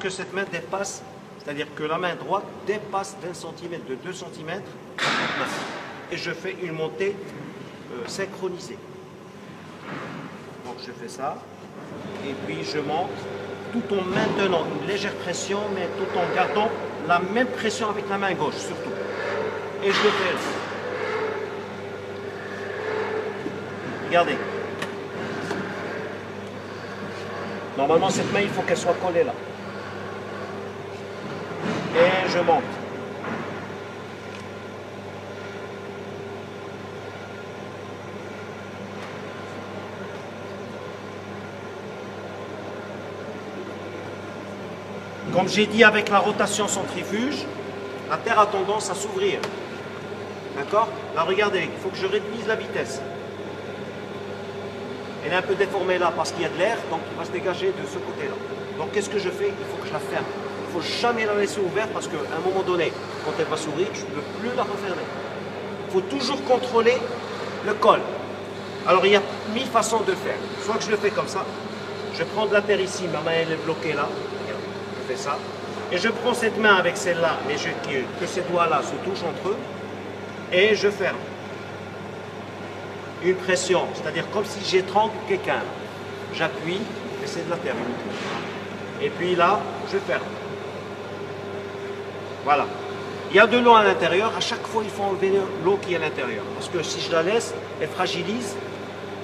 que cette main dépasse, c'est-à-dire que la main droite dépasse d'1 centimètre, de 2 cm la main. Et je fais une montée synchronisée. Donc je fais ça, et puis je monte, tout en maintenant une légère pression, mais tout en gardant la même pression avec la main gauche surtout. Et je le fais là. Regardez. Normalement, cette main, il faut qu'elle soit collée là. Et je monte. Comme j'ai dit, avec la rotation centrifuge, la terre a tendance à s'ouvrir. D'accord? Là, regardez, il faut que je réduise la vitesse. Elle est un peu déformée là parce qu'il y a de l'air, donc il va se dégager de ce côté-là. Donc qu'est-ce que je fais? Il faut que je la ferme. Il ne faut jamais la laisser ouverte parce qu'à un moment donné, quand elle va s'ouvrir, je ne peux plus la refermer. Il faut toujours contrôler le col. Alors il y a 1000 façons de le faire. Soit que je le fais comme ça, je prends de la terre ici, ma main elle est bloquée là, je fais ça. Et je prends cette main avec celle-là, mais que ces doigts-là se touchent entre eux, et je ferme. Une pression, c'est-à-dire comme si j'étrangle quelqu'un. J'appuie, et c'est de la terre. Et puis là, je ferme. Voilà. Il y a de l'eau à l'intérieur. À chaque fois, il faut enlever l'eau qui est à l'intérieur. Parce que si je la laisse, elle fragilise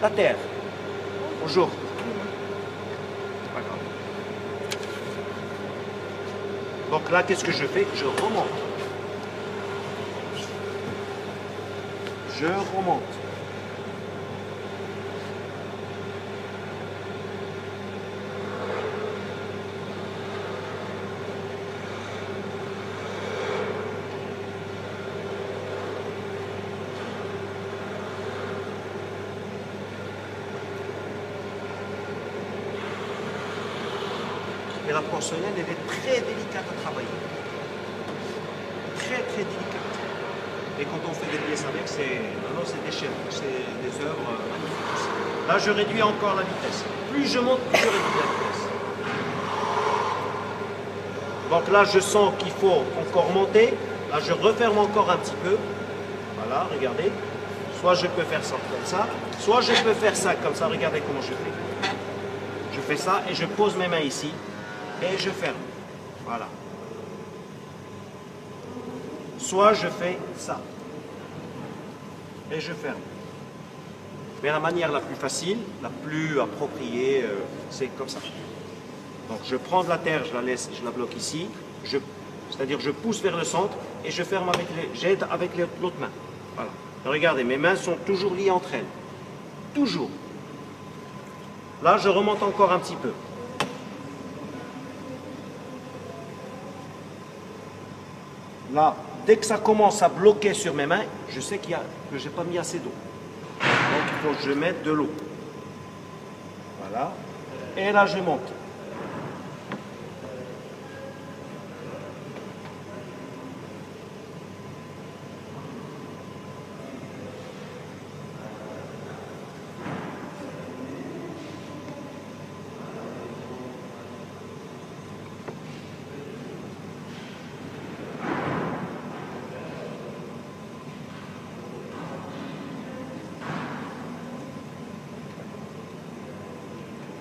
la terre. Bonjour. Donc là, qu'est-ce que je fais? Je remonte. Je remonte. Et la porcelaine, elle est très délicate à travailler. Très, très délicate. Et quand on fait des pièces avec, c'est des chefs, c'est des œuvres magnifiques aussi. Là, je réduis encore la vitesse. Plus je monte, plus je réduis la vitesse. Donc là, je sens qu'il faut encore monter. Là, je referme encore un petit peu. Voilà, regardez. Soit je peux faire ça comme ça, soit je peux faire ça comme ça. Regardez comment je fais. Je fais ça et je pose mes mains ici. Et je ferme. Voilà. Soit je fais ça. Et je ferme. Mais la manière la plus facile, la plus appropriée, c'est comme ça. Donc je prends de la terre, je la laisse, je la bloque ici. C'est-à-dire je pousse vers le centre et je ferme avec j'aide avec l'autre main. Voilà. Et regardez, mes mains sont toujours liées entre elles. Toujours. Là, je remonte encore un petit peu. Là, dès que ça commence à bloquer sur mes mains, je sais que je n'ai pas mis assez d'eau. Donc il faut que je mette de l'eau. Voilà. Et là, je monte.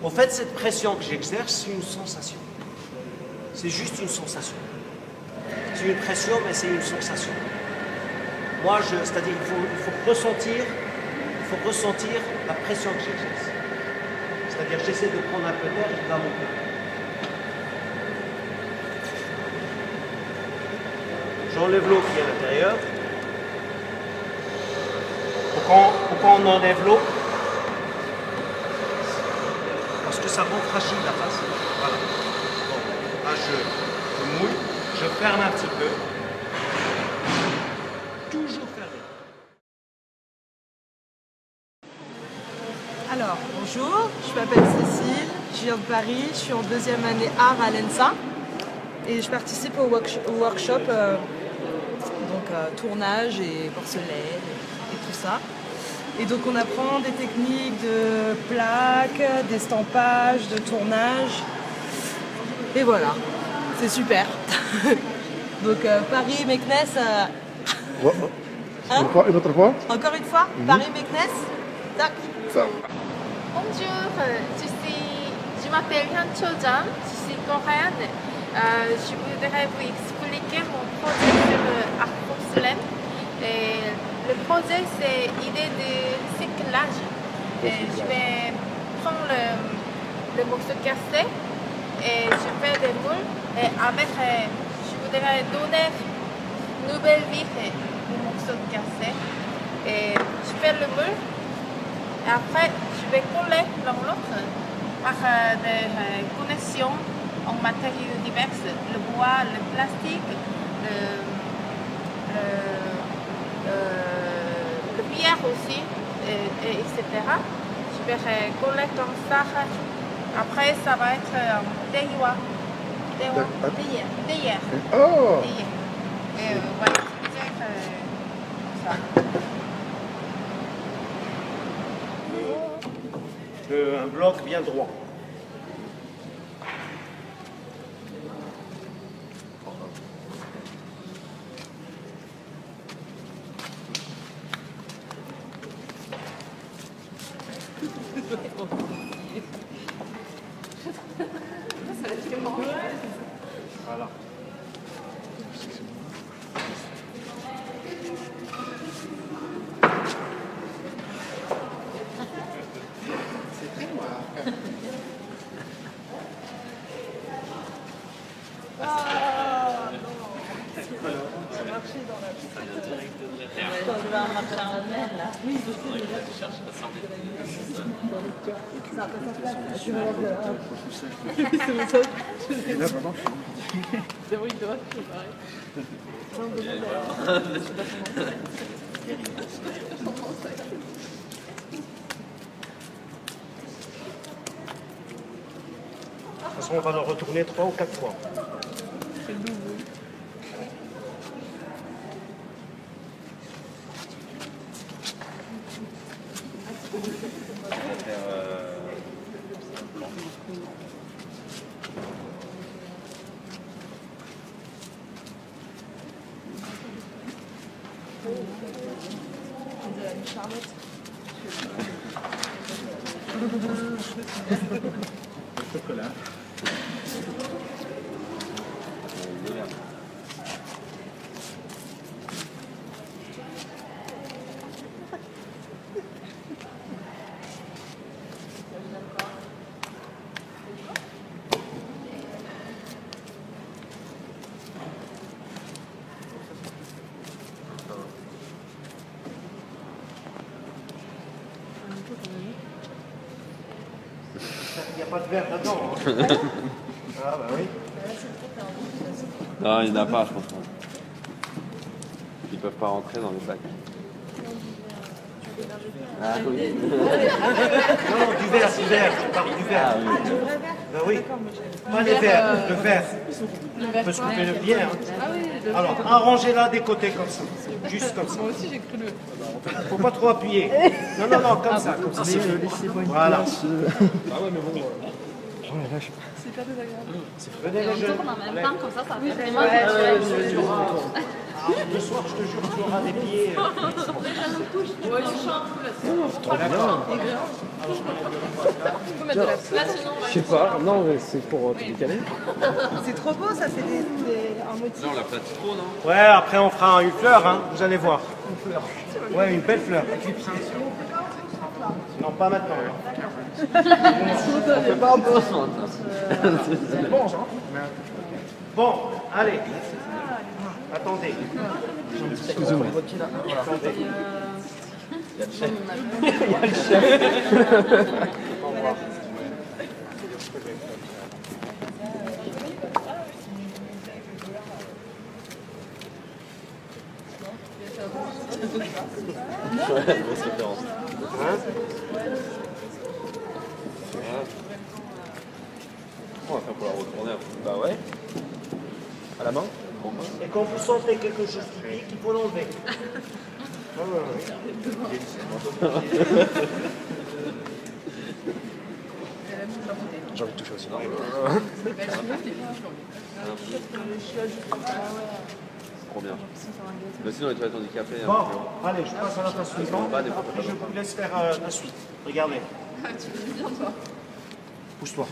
En fait, cette pression que j'exerce, c'est une sensation. C'est juste une sensation. C'est une pression, mais c'est une sensation. Moi, c'est-à-dire il faut ressentir la pression que j'exerce. C'est-à-dire j'essaie de prendre un peu d'air et de la monter. J'enlève l'eau qui est à l'intérieur. Pourquoi on enlève l'eau? Parce que ça rend fragile la face. Voilà. Bon, là, je mouille, je ferme un petit peu. Toujours fermé. Alors, bonjour, je m'appelle Cécile, je viens de Paris, je suis en deuxième année art à l'ENSA et je participe au workshop tournage et porcelaine et tout ça. Et donc on apprend des techniques de plaques, d'estampage, de tournage. Et voilà. C'est super. Donc Paris, Meknès. Une autre fois? Encore une fois, Paris, Meknès. Tac. Ça. Bonjour, je m'appelle Han Cho-jan, je suis coréenne. Je voudrais vous expliquer mon projet sur art porcelaine. Et le projet, c'est l'idée de recyclage. Je vais prendre le morceau cassé et je fais des moules. Et avec, je voudrais donner une nouvelle vie au morceau cassé. Et je fais le moule. Et après, je vais coller l'un l'autre par des connexions en matériaux divers, le bois, le plastique, le pierre aussi, etc. Je vais coller comme ça. Après, ça va être derrière. Oh! Et on va utiliser ça. Un bloc bien droit. Voilà. De toute façon, on va le retourner 3 ou 4 fois. Il n'y a pas de verre là-dedans. Hein. Ah bah oui. Non, il n'y en a pas, je pense. Ils peuvent pas rentrer dans le sac. Ah oui. Non, du verre, je parle du verre. Ah oui. Ben oui. Pas les verres, le verre. On peut se couper le pied. Hein. Alors, arrangez-la des côtés comme ça. Juste comme ça. Moi aussi, j'ai cru le. Faut pas trop appuyer. Non, non, non, comme ça. Comme ça, c'est bon. Voilà. Ah ouais, mais bon. Oh la vache. C'est pas désagréable. Venez les jeunes. En même temps, comme ça fait vraiment Le soir, je te jure, tu auras des pieds. Trop bien. Je sais pas, non, mais c'est pour te décaler. C'est trop beau, ça, c'est un motif. Non, la plate trop, non? Ouais, après on fera une fleur, hein, vous allez voir. Une fleur. Ouais, une belle fleur. Non, pas maintenant. C'est pas un peu. C'est bon, ça. Bon, allez. Attendez. Excusez-moi. Attendez. Grosse référence. Hein? On va faire pour la retourner. Bah ouais. À la main. Et quand vous sentez quelque chose qui pique, il faut l'enlever. Ah, ouais, ouais. J'ai envie de toucher aussi. c'est vrai. Trop bien. Mais sinon, les toilettes handicapées. Bon, allez, je passe à la place suivante. Après, je vous laisse faire la suite. Regardez. Pousse-toi.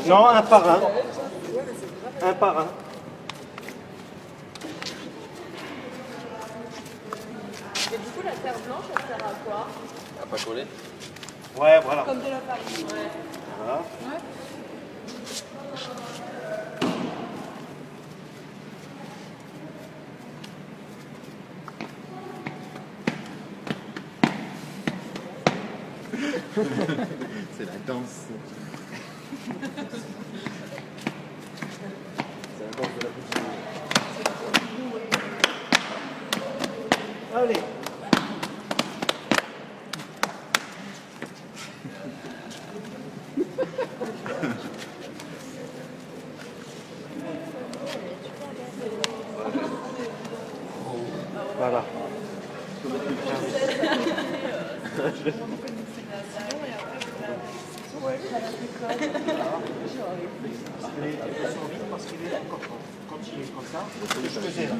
Non, un par un. Un par un. Et du coup, la terre blanche, elle sert à quoi? À pas coller. Ouais, voilà. Comme de la farine. Ouais. Voilà. Ouais. C'est la danse. C'est la danse de la bougie. Allez. Voilà. Ouais. Parce qu'il est continue comme ça. C'est ce que je faisais là.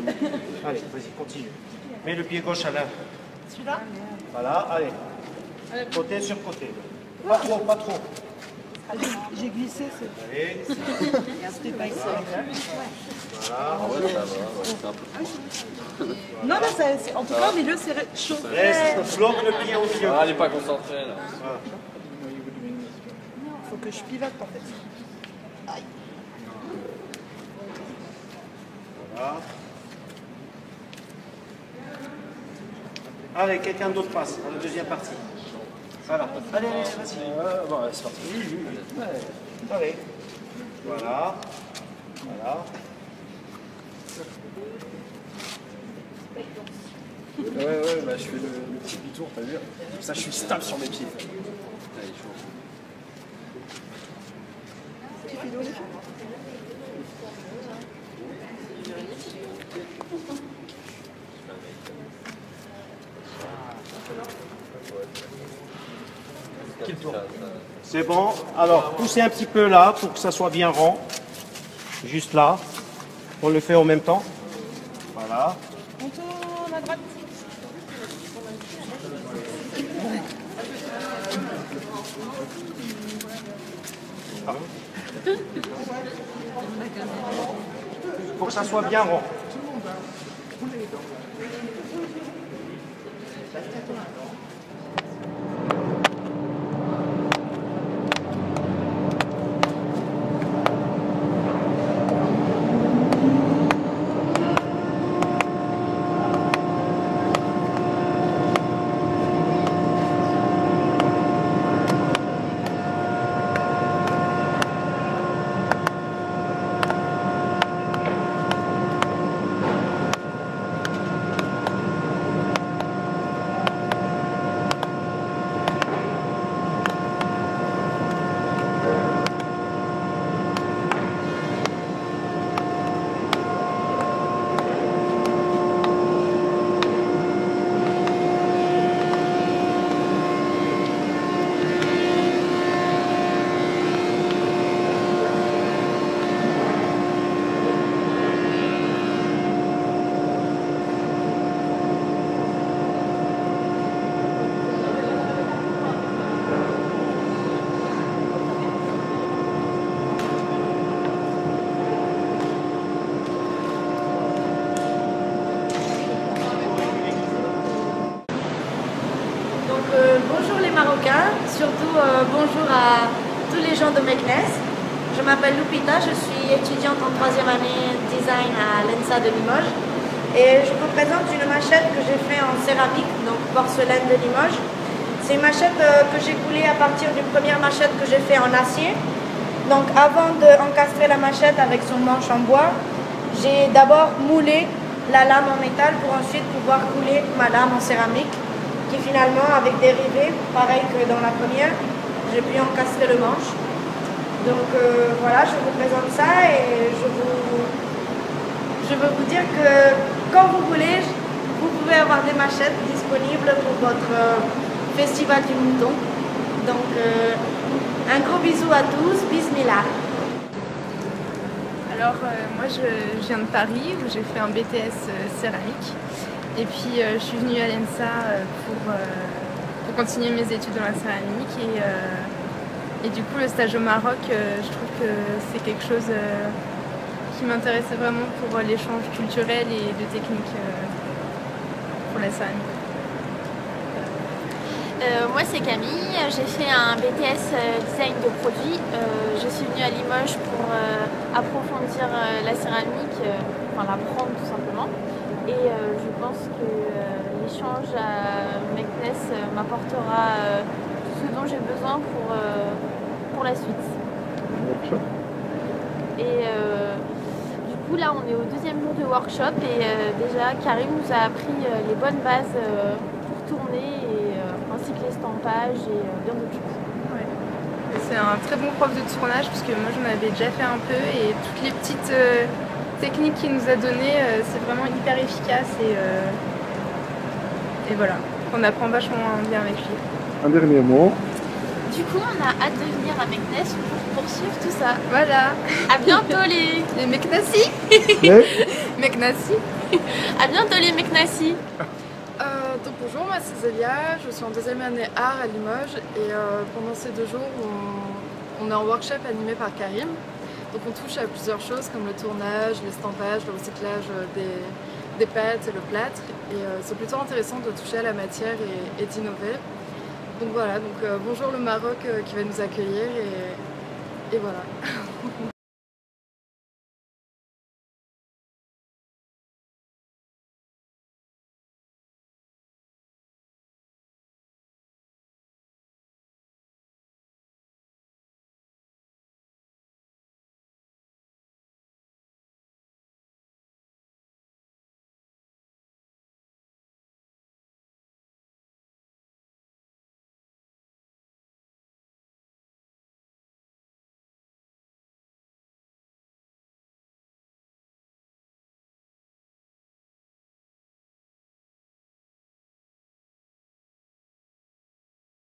Allez, vas-y, continue. Mets le pied gauche à l'un. Celui-là? Voilà, allez. Côté sur côté. Pas trop, pas trop. J'ai glissé, c'est. Allez. C'était pas excellent. Voilà. Ah ouais, ça va. Ouais, c'est un peu. Non, là, en tout cas, au milieu, c'est chaud. Reste, bloque le pied au milieu. Ah, elle est pas concentrée là. Voilà. Faut que je pivote en fait. Voilà. Allez, quelqu'un d'autre passe à la deuxième partie. Voilà. Allez, allez, vas-y. Bon, c'est parti. Allez. Voilà. Voilà. Ouais, bah je fais le petit demi-tour, t'as vu? Comme ça, je suis stable sur mes pieds. Ah, il est chaud. C'est bon. Alors, poussez un petit peu là pour que ça soit bien rond. Juste là. On le fait en même temps. Voilà. On tourne à droite. Pour que ça soit bien rond. Bonjour les Marocains, surtout bonjour à tous les gens de Meknès. Je m'appelle Lupita, je suis étudiante en 3e année design à l'ENSA de Limoges. Et je vous présente une machette que j'ai fait en céramique, donc porcelaine de Limoges. C'est une machette que j'ai coulée à partir d'une première machette que j'ai fait en acier. Donc avant d'encastrer la machette avec son manche en bois, j'ai d'abord moulé la lame en métal pour ensuite pouvoir couler ma lame en céramique, qui finalement, avec des rivets, pareil que dans la première, j'ai pu encastrer le manche. Donc voilà, je vous présente ça et je veux vous dire que quand vous voulez, vous pouvez avoir des machettes disponibles pour votre festival du mouton. Donc un gros bisou à tous, bismillah. Alors moi je viens de Paris où j'ai fait un BTS céramique et puis je suis venue à l'ENSA pour continuer mes études dans la céramique et du coup le stage au Maroc je trouve que c'est quelque chose qui m'intéressait vraiment pour l'échange culturel et de technique pour la céramique. Moi c'est Camille, j'ai fait un BTS design de produits. Je suis venue à Limoges pour approfondir la céramique, enfin l'apprendre tout simplement. Et je pense que l'échange à Meknès m'apportera tout ce dont j'ai besoin pour la suite. Et du coup là on est au deuxième jour de workshop et déjà Karim nous a appris les bonnes bases pour tourner ainsi que l'estampage et bien d'autres choses. Ouais. C'est un très bon prof de tournage parce que moi j'en avais déjà fait un peu et toutes les petites techniques qu'il nous a données, c'est vraiment hyper efficace et voilà, on apprend vachement bien avec lui. Un dernier mot. Du coup on a hâte de venir à Meknès pour poursuivre tout ça. Voilà. À bientôt les Meknassi. Meknassi. À bientôt les Meknassi. Donc bonjour, moi c'est Zélia, je suis en deuxième année art à Limoges et pendant ces 2 jours on est en workshop animé par Karim. Donc on touche à plusieurs choses comme le tournage, l'estampage, le recyclage des pâtes et le plâtre et c'est plutôt intéressant de toucher à la matière et d'innover. Donc voilà, donc bonjour le Maroc qui va nous accueillir et voilà.